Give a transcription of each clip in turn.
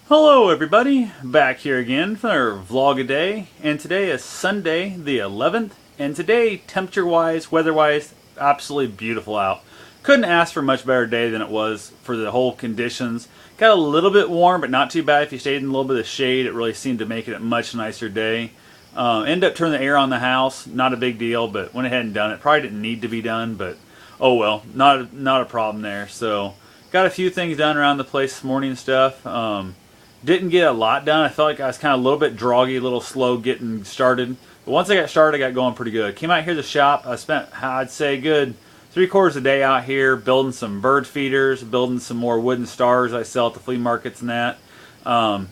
Hello everybody, back here again for our vlog a day, and today is Sunday the 11th, and today temperature wise, weather wise, absolutely beautiful out. Couldn't ask for a much better day than it was for the whole conditions. Got a little bit warm, but not too bad. If you stayed in a little bit of shade, it really seemed to make it a much nicer day. Ended up turning the air on the house, not a big deal, but went ahead and done it. Probably didn't need to be done, but oh well, not a problem there. So got a few things done around the place this morning and stuff. Didn't get a lot done. I felt like I was kind of a little bit droggy, a little slow getting started. But once I got started, I got going pretty good. Came out here to the shop. I spent, I'd say, good 3/4 of the day out here building some bird feeders, building some more wooden stars I sell at the flea markets and that.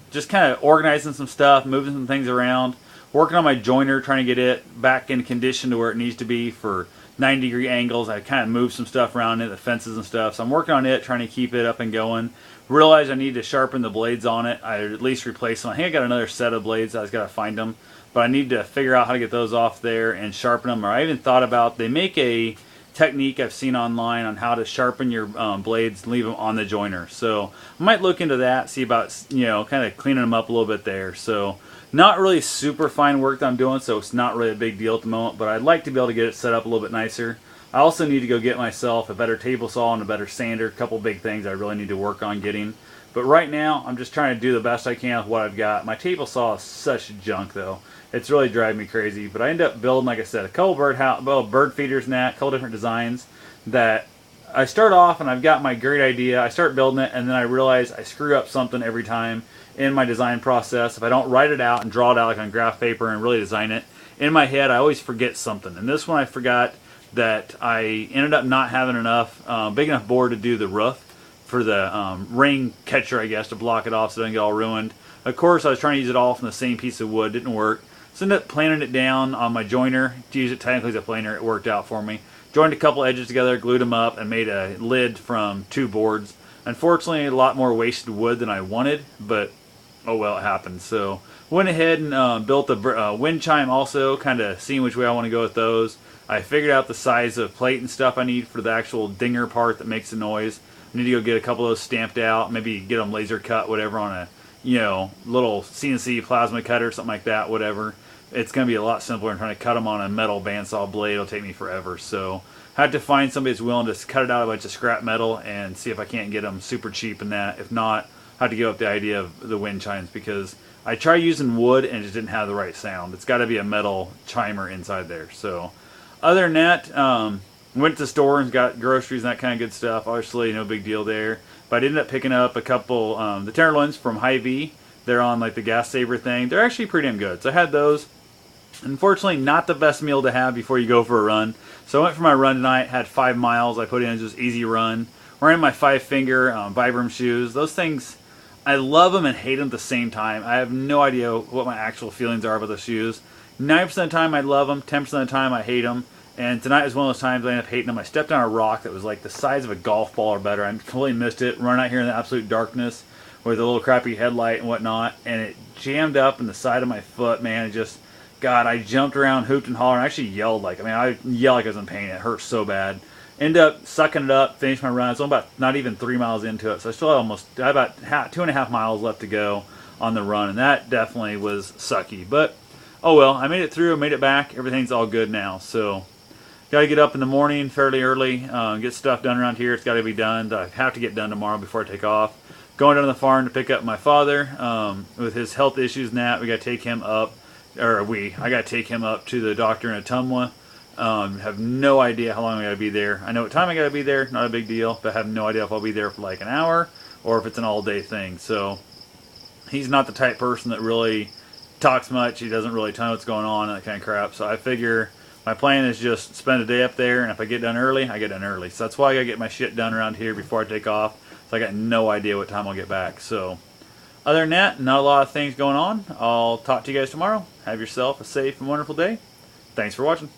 Just kind of organizing some stuff, moving some things around, working on my joiner, trying to get it back in condition to where it needs to be for 90-degree angles. I kind of moved some stuff around it, the fences and stuff. So I'm working on it, trying to keep it up and going. Realized I need to sharpen the blades on it. I at least replace them. I think I got another set of blades. I just got to find them. But I need to figure out how to get those off there and sharpen them. Or I even thought about, they make a technique I've seen online on how to sharpen your blades and leave them on the joiner. So I might look into that, see about, kind of cleaning them up a little bit there. So not really super fine work that I'm doing, so it's not really a big deal at the moment, but I'd like to be able to get it set up a little bit nicer. I also need to go get myself a better table saw and a better sander, a couple big things I really need to work on getting. But right now, I'm just trying to do the best I can with what I've got. My table saw is such junk though. It's really driving me crazy, but I end up building, like I said, a couple bird feeders and that, a couple different designs that I start off and I've got my great idea. I start building it and then I realize I screw up something every time in my design process. If I don't write it out and draw it out like on graph paper and really design it, in my head I always forget something. And this one I forgot that I ended up not having enough, big enough board to do the roof for the rain catcher, I guess, to block it off so it doesn't get all ruined. Of course, I was trying to use it all from the same piece of wood. Didn't work. So I ended up planing it down on my joiner. To use it technically as a planer, it worked out for me. Joined a couple edges together, glued them up, and made a lid from 2 boards. Unfortunately, a lot more wasted wood than I wanted, but oh well, it happened. So went ahead and built a wind chime also, kind of seeing which way I want to go with those. I figured out the size of plate and stuff I need for the actual dinger part that makes the noise. I need to go get a couple of those stamped out, maybe get them laser cut, whatever, on a little CNC plasma cutter, something like that, whatever. It's going to be a lot simpler than trying to cut them on a metal bandsaw blade. It'll take me forever. So I had to find somebody that's willing to cut it out of a bunch of scrap metal and see if I can't get them super cheap in that. If not, I had to give up the idea of the wind chimes because I tried using wood and it just didn't have the right sound. It's got to be a metal chimer inside there. So other than that, went to the store and got groceries and that kind of good stuff. Obviously, no big deal there. But I ended up picking up a couple, the tenderloins from Hy-Vee. They're on like the gas saver thing. They're actually pretty damn good. So I had those. Unfortunately, not the best meal to have before you go for a run. So I went for my run tonight, had 5 miles. I put in just easy run. Wearing my 5-finger Vibram shoes. Those things, I love them and hate them at the same time. I have no idea what my actual feelings are about the shoes. 90% of the time I love them, 10% of the time I hate them. And tonight was one of those times I ended up hating them. I stepped on a rock that was like the size of a golf ball or better. I completely missed it. Running out here in the absolute darkness with a little crappy headlight and whatnot. And it jammed up in the side of my foot, man. It just, God, I jumped around, hooped and hollered. I actually yelled I yelled like I was in pain. It hurt so bad. Ended up sucking it up, finished my run. It's only about not even 3 miles into it. So I still had about 2.5 miles left to go on the run. And that definitely was sucky. But, oh well, I made it through, made it back. Everything's all good now. So got to get up in the morning fairly early, get stuff done around here. It's got to be done. I have to get done tomorrow before I take off. Going down to the farm to pick up my father with his health issues and that. We got to take him up, I got to take him up to the doctor in Ottumwa. Have no idea how long I got to be there. I know what time I got to be there, not a big deal, but I have no idea if I'll be there for like an hour or if it's an all-day thing. So he's not the type person that really talks much. He doesn't really tell me what's going on and that kind of crap. So I figure my plan is just spend a day up there, and if I get done early, I get done early. So that's why I got to get my shit done around here before I take off. So I got no idea what time I'll get back. So other than that, not a lot of things going on. I'll talk to you guys tomorrow. Have yourself a safe and wonderful day. Thanks for watching.